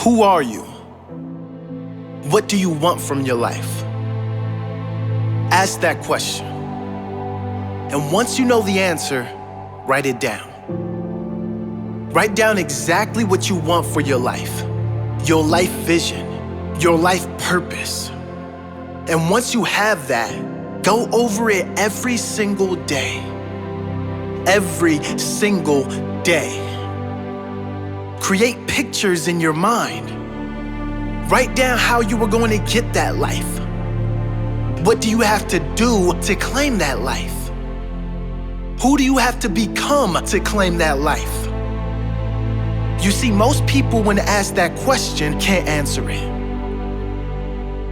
Who are you? What do you want from your life? Ask that question. And once you know the answer, write it down. Write down exactly what you want for your life vision, your life purpose. And once you have that, go over it every single day. Every single day. Create pictures in your mind. Write down how you are going to get that life. What do you have to do to claim that life? Who do you have to become to claim that life? You see, most people when asked that question can't answer it.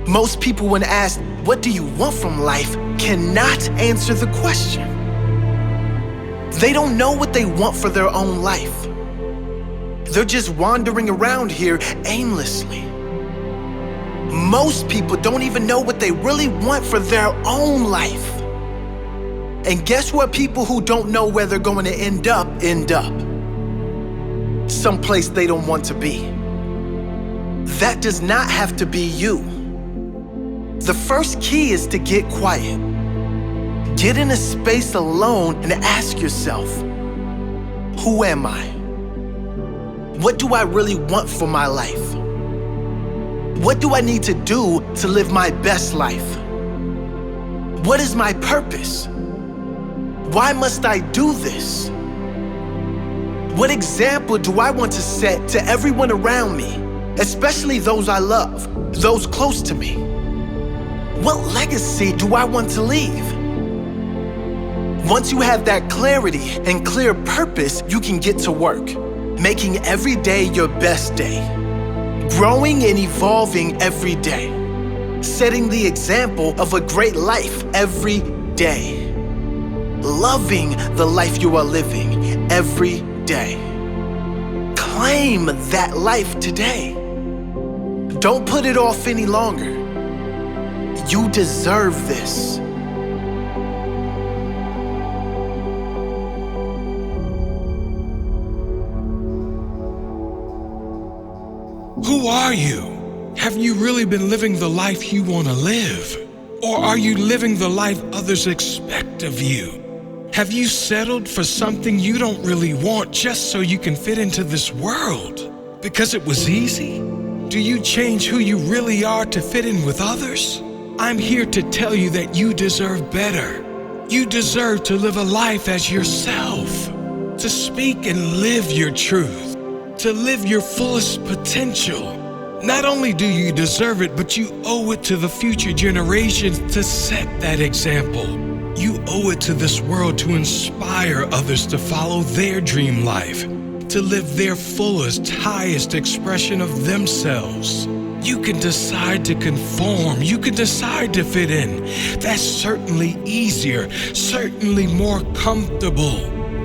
Most people when asked, what do you want from life, cannot answer the question. They don't know what they want for their own life. They're just wandering around here aimlessly. Most people don't even know what they really want for their own life. And guess what? People who don't know where they're going to end up. Someplace they don't want to be. That does not have to be you. The first key is to get quiet. Get in a space alone and ask yourself, who am I? What do I really want for my life? What do I need to do to live my best life? What is my purpose? Why must I do this? What example do I want to set to everyone around me, especially those I love, those close to me? What legacy do I want to leave? Once you have that clarity and clear purpose, you can get to work, making every day your best day, growing and evolving every day, setting the example of a great life every day, loving the life you are living every day. Claim that life today. Don't put it off any longer. You deserve this. Who are you? Have you really been living the life you want to live? Or are you living the life others expect of you? Have you settled for something you don't really want just so you can fit into this world? Because it was easy? Do you change who you really are to fit in with others? I'm here to tell you that you deserve better. You deserve to live a life as yourself, to speak and live your truth, to live your fullest potential. Not only do you deserve it, but you owe it to the future generations to set that example. You owe it to this world to inspire others to follow their dream life, to live their fullest, highest expression of themselves. You can decide to conform. You can decide to fit in. That's certainly easier, certainly more comfortable.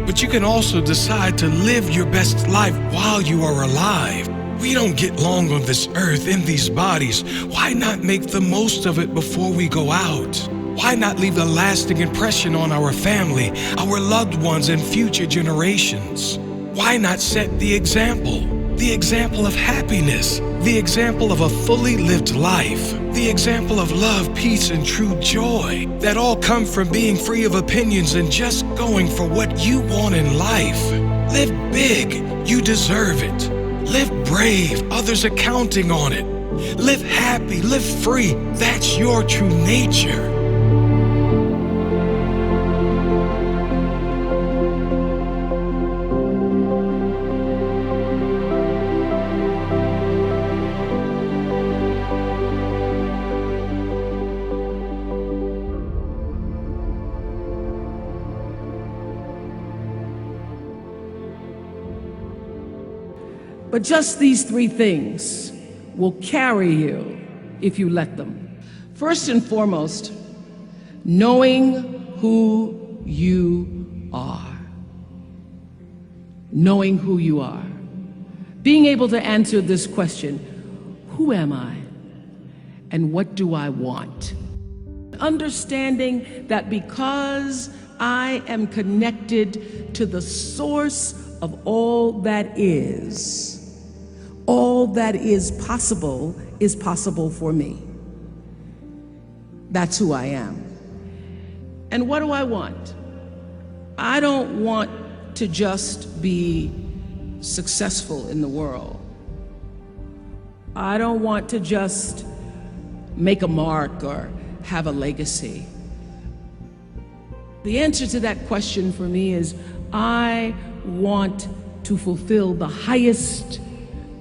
But you can also decide to live your best life while you are alive. We don't get long on this earth in these bodies. Why not make the most of it before we go out? Why not leave a lasting impression on our family, our loved ones, and future generations? Why not set the example of happiness, the example of a fully lived life, the example of love, peace, and true joy that all come from being free of opinions and just going for what you want in life? Live big, you deserve it. Live brave, others are counting on it. Live happy, live free, that's your true nature. But just these three things will carry you if you let them. First and foremost, knowing who you are. Knowing who you are. Being able to answer this question, who am I? And what do I want? Understanding that because I am connected to the source of all that is, all all that is possible for me. That's who I am. And what do I want? I don't want to just be successful in the world. I don't want to just make a mark or have a legacy. The answer to that question for me is I want to fulfill the highest,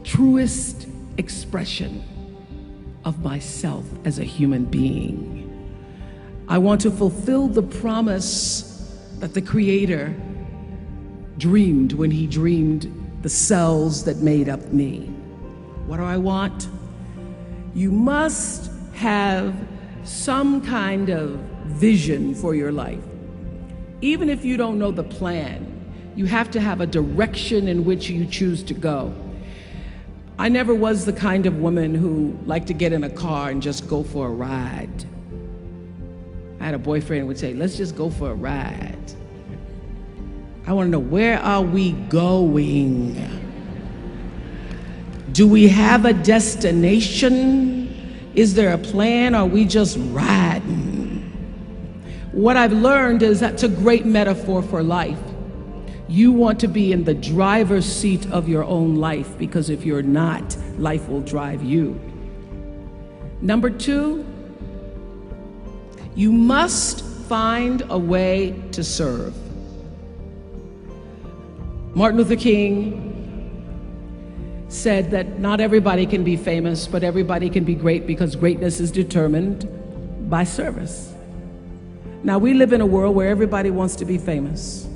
truest expression of myself as a human being. I want to fulfill the promise that the Creator dreamed when He dreamed the cells that made up me. What do I want? You must have some kind of vision for your life. Even if you don't know the plan, you have to have a direction in which you choose to go. I never was the kind of woman who liked to get in a car and just go for a ride. I had a boyfriend who would say, let's just go for a ride. I want to know, where are we going? Do we have a destination? Is there a plan? Or are we just riding? What I've learned is that's a great metaphor for life. You want to be in the driver's seat of your own life, because if you're not, life will drive you. Number two, you must find a way to serve. Martin Luther King said that not everybody can be famous, but everybody can be great, because greatness is determined by service. Now, we live in a world where everybody wants to be famous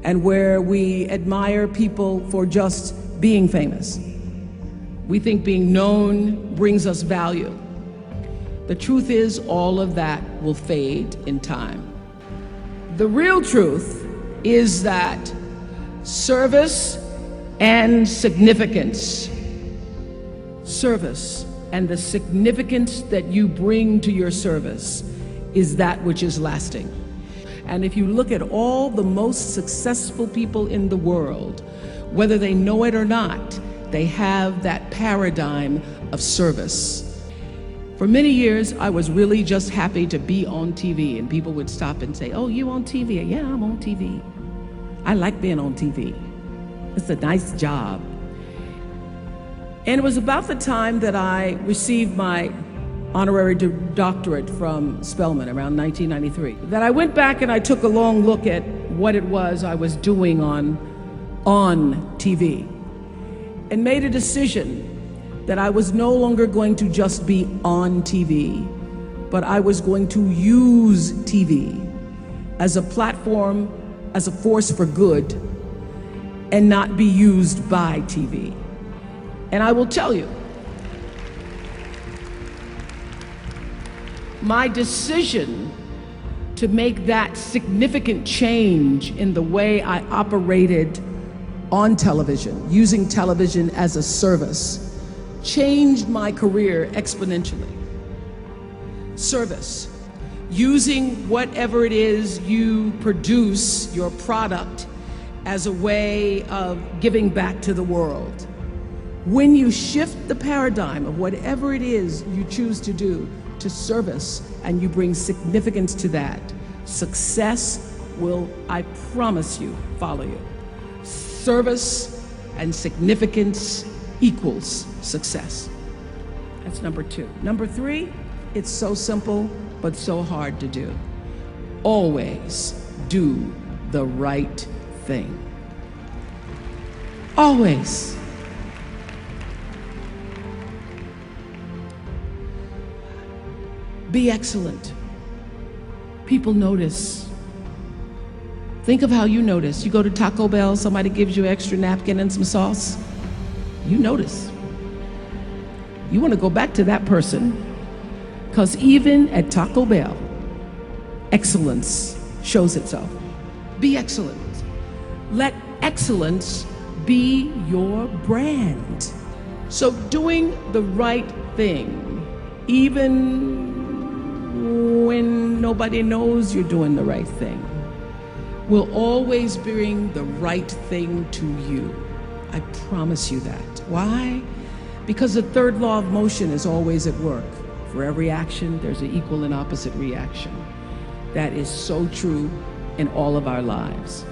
and where we admire people for just being famous. We think being known brings us value. The truth is, all of that will fade in time. The real truth is that service and significance, service and the significance that you bring to your service is that which is lasting. And if you look at all the most successful people in the world, whether they know it or not, they have that paradigm of service. For many years, I was really just happy to be on TV, and people would stop and say, oh, you on TV? Yeah, I'm on TV. I like being on TV. It's a nice job. And it was about the time that I received my honorary doctorate from Spelman around 1993 that I went back and I took a long look at what it was I was doing on TV and made a decision that I was no longer going to just be on TV, but I was going to use TV as a platform, as a force for good, and not be used by TV. And I will tell you, my decision to make that significant change in the way I operated on television, using television as a service, changed my career exponentially. Service, using whatever it is you produce, your product, as a way of giving back to the world. When you shift the paradigm of whatever it is you choose to do to service, and you bring significance to that, success will, I promise you, follow you. Service and significance equals success. That's number two. Number three, it's so simple, but so hard to do. Always do the right thing. Always. Be excellent. People notice. Think of how you notice. You go to Taco Bell, somebody gives you an extra napkin and some sauce. You notice. You want to go back to that person, because even at Taco Bell, excellence shows itself. Be excellent. Let excellence be your brand. So doing the right thing, even when nobody knows you're doing the right thing, will always bring the right thing to you. I promise you that. Why? Because the third law of motion is always at work. For every action, there's an equal and opposite reaction. That is so true in all of our lives.